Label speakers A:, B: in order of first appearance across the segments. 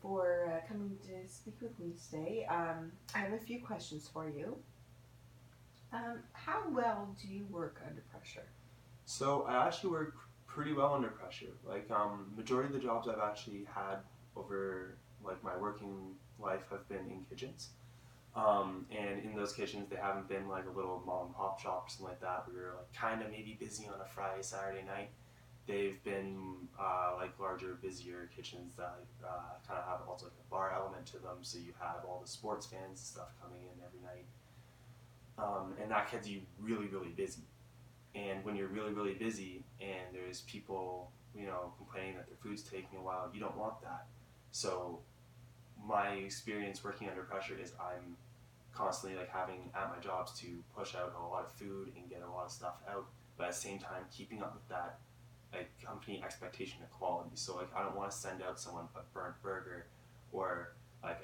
A: for coming to speak with me today. I have a few questions for you. How well do you work under pressure?
B: So I actually work pretty well under pressure. Majority of the jobs I've actually had over like my working life have been in kitchens. And in those kitchens, they haven't been like a little mom and pop shop or something like that. We were like kind of maybe busy on a Friday, Saturday night. They've been like larger, busier kitchens that kind of have also like a bar element to them. So you have all the sports fans and stuff coming in every night, and that gets you really, really busy. And when you're really, really busy and there's people, complaining that their food's taking a while, you don't want that. So my experience working under pressure is I'm constantly like having at my jobs to push out a lot of food and get a lot of stuff out, but at the same time keeping up with that like company expectation of quality. So like I don't want to send out someone a burnt burger or like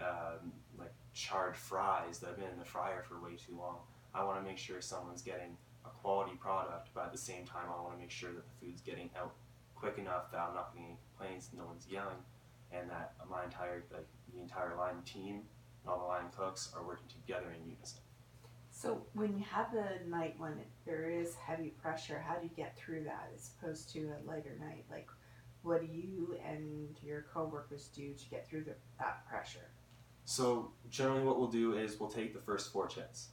B: charred fries that have been in the fryer for way too long. I want to make sure someone's getting a quality product, but at the same time I want to make sure that the food's getting out quick enough that I'm not getting any complaints, no one's yelling, and that the entire line team and all the line cooks are working together in unison.
A: So, when you have a night when there is heavy pressure, how do you get through that as opposed to a lighter night? Like, what do you and your coworkers do to get through that pressure?
B: So generally what we'll do is we'll take the first four chits.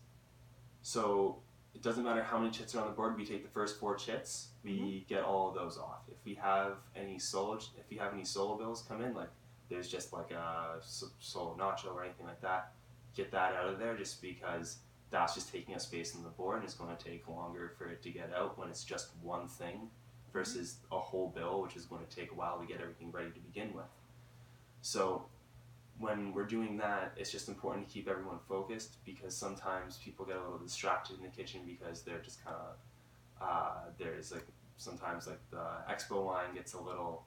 B: So it doesn't matter how many chits are on the board, we take the first four chits, we get all of those off. If we have any solo bills come in, like there's just like a solo nacho or anything like that, get that out of there just because that's just taking up space on the board and it's going to take longer for it to get out when it's just one thing versus a whole bill, which is going to take a while to get everything ready to begin with. So when we're doing that, it's just important to keep everyone focused because sometimes people get a little distracted in the kitchen because they're just kind of there's like sometimes like the expo line gets a little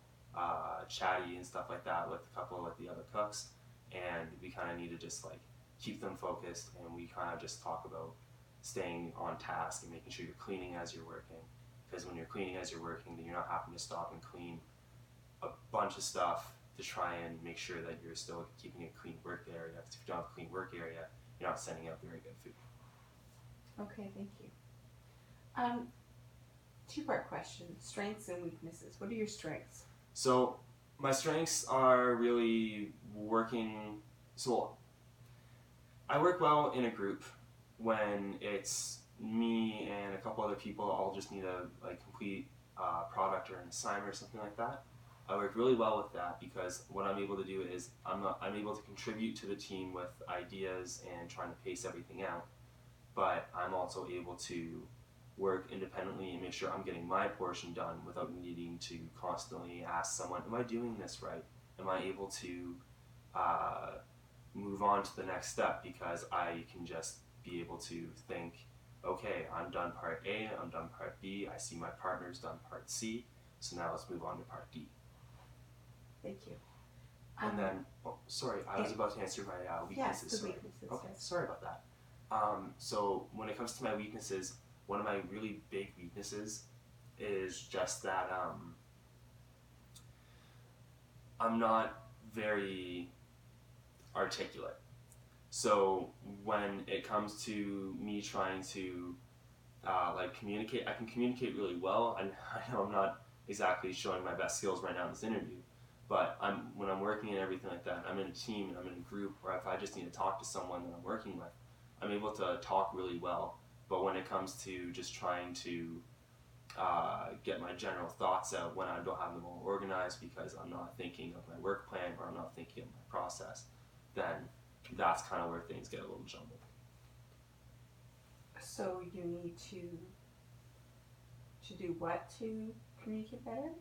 B: chatty and stuff like that with a couple of like the other cooks, and we kind of need to just like keep them focused, and we kind of just talk about staying on task and making sure you're cleaning as you're working, because when you're cleaning as you're working, then you're not having to stop and clean a bunch of stuff to try and make sure that you're still keeping a clean work area. Because if you don't have a clean work area, you're not sending out very good food.
A: Okay, thank you. Um, Two-part question: strengths and weaknesses. What are your strengths?
B: So my strengths are really working. So I work well in a group when it's me and a couple other people all just need a like complete product or an assignment or something like that. I work really well with that because what I'm able to do is I'm able to contribute to the team with ideas and trying to pace everything out, but I'm also able to work independently and make sure I'm getting my portion done without needing to constantly ask someone, am I doing this right? Am I able to uh, move on to the next step? Because I can just be able to think, okay, I'm done part A, I'm done part B, I see my partner's done part C, so now let's move on to part D.
A: Thank you.
B: And then, sorry, I was about to answer my weaknesses.
A: Yes, the weaknesses.
B: Okay,
A: Yes.
B: sorry about that. So when it comes to my weaknesses, one of my really big weaknesses is just that I'm not very articulate. So when it comes to me trying to communicate, I can communicate really well. I know I'm not exactly showing my best skills right now in this interview, but when I'm working and everything like that, I'm in a team and I'm in a group, or if I just need to talk to someone that I'm working with, I'm able to talk really well. But when it comes to just trying to get my general thoughts out when I don't have them all organized because I'm not thinking of my work plan or I'm not thinking of my process, then that's kind of where things get a little jumbled.
A: So you need to do what to communicate better?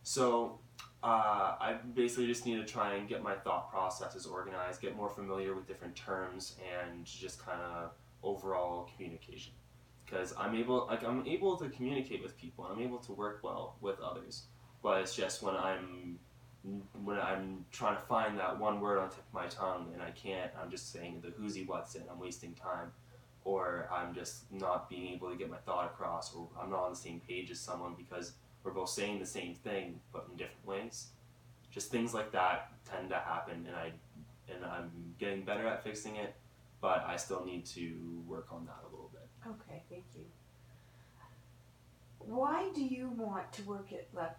B: So I basically just need to try and get my thought processes organized, get more familiar with different terms, and just kind of overall communication. Because I'm able to communicate with people, and I'm able to work well with others. But it's just when I'm trying to find that one word on the tip of my tongue and I can't, I'm just saying the who's he what's it, I'm wasting time, or I'm just not being able to get my thought across, or I'm not on the same page as someone because we're both saying the same thing but in different ways. Just things like that tend to happen, and I'm getting better at fixing it, but I still need to work on that a little bit.
A: Okay, thank you. Why do you want to work at La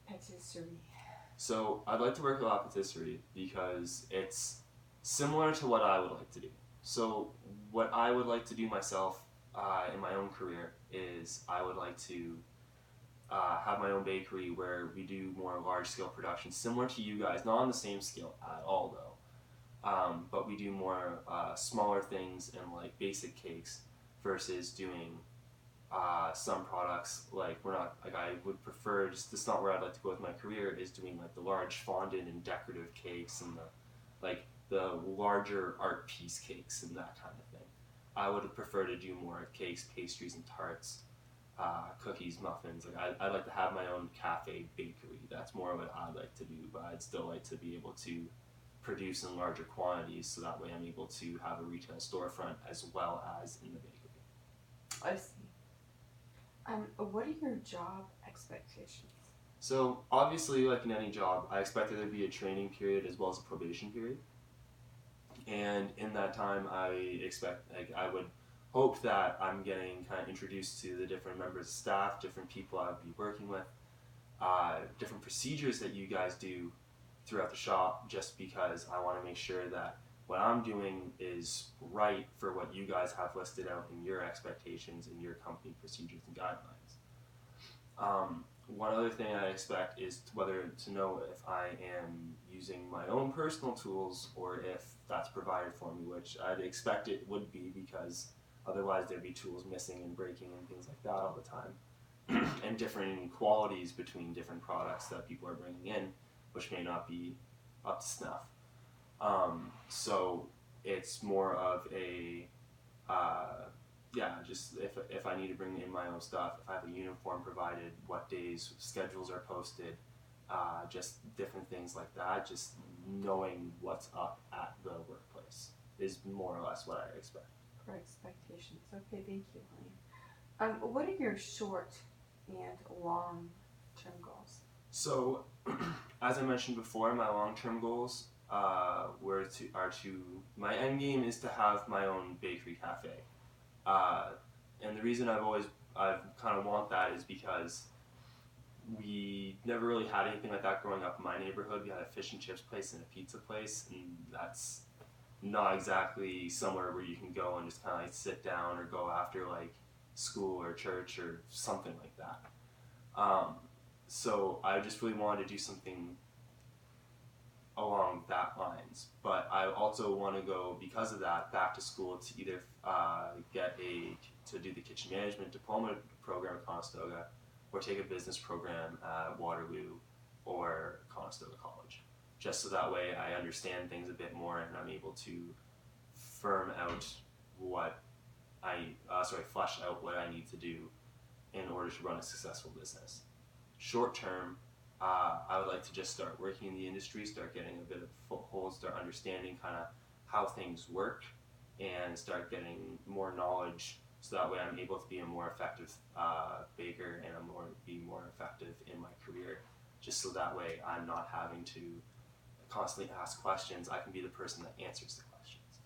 A: Patisserie?
B: So I'd like to work at La Patisserie because it's similar to what I would like to do. So what I would like to do myself in my own career is I would like to have my own bakery where we do more large scale production, similar to you guys, not on the same scale at all though, but we do more smaller things and like basic cakes versus doing some products. Like we're not like I would prefer, just that's not where I'd like to go with my career, is doing like the large fondant and decorative cakes and the larger art piece cakes and that kind of thing. I would prefer to do more cakes, pastries, and tarts, cookies, muffins. Like I'd like to have my own cafe bakery. That's more what I'd like to do, but I'd still like to be able to produce in larger quantities, so that way I'm able to have a retail storefront as well as in the bakery.
A: I see. What are your job expectations?
B: So obviously, like in any job, I expect there to be a training period as well as a probation period. And in that time, I would hope that I'm getting kind of introduced to the different members of staff, different people I would be working with, different procedures that you guys do throughout the shop, just because I want to make sure that what I'm doing is right for what you guys have listed out in your expectations and your company procedures and guidelines. One other thing I expect is whether to know if I am using my own personal tools or if that's provided for me, which I'd expect it would be, because otherwise there'd be tools missing and breaking and things like that all the time, and different qualities between different products that people are bringing in, which may not be up to snuff. So it's more of a just if I need to bring in my own stuff, if I have a uniform provided, what days schedules are posted, just different things like that. Just knowing what's up at the workplace is more or less what I expect.
A: For expectations. Okay, thank you, William. What are your short and long-term goals?
B: So, as I mentioned before, my long-term goals my end game is to have my own bakery cafe. And the reason I've kind of want that is because we never really had anything like that growing up in my neighborhood. We had a fish and chips place and a pizza place, and that's not exactly somewhere where you can go and just kind of like sit down or go after like school or church or something like that. So I just really wanted to do something along that lines, but I also want to go, because of that, back to school to either to do the kitchen management diploma program at Conestoga, or take a business program at Waterloo or Conestoga College, just so that way I understand things a bit more and I'm able to flesh out what I need to do in order to run a successful business. Short term, I would like to just start working in the industry, start getting a bit of foothold, start understanding kind of how things work, and start getting more knowledge, so that way I'm able to be a more effective baker and be more effective in my career, just so that way I'm not having to constantly ask questions. I can be the person that answers the questions.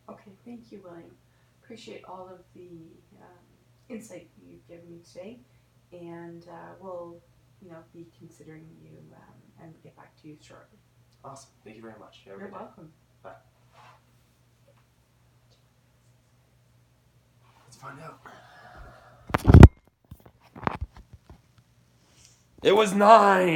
A: Okay, thank you, William. Appreciate all of the insight you've given me today, and we'll be considering you and get back to you shortly.
B: Awesome. Thank you very much.
A: You're welcome.
B: Bye. Let's find out. It was 9!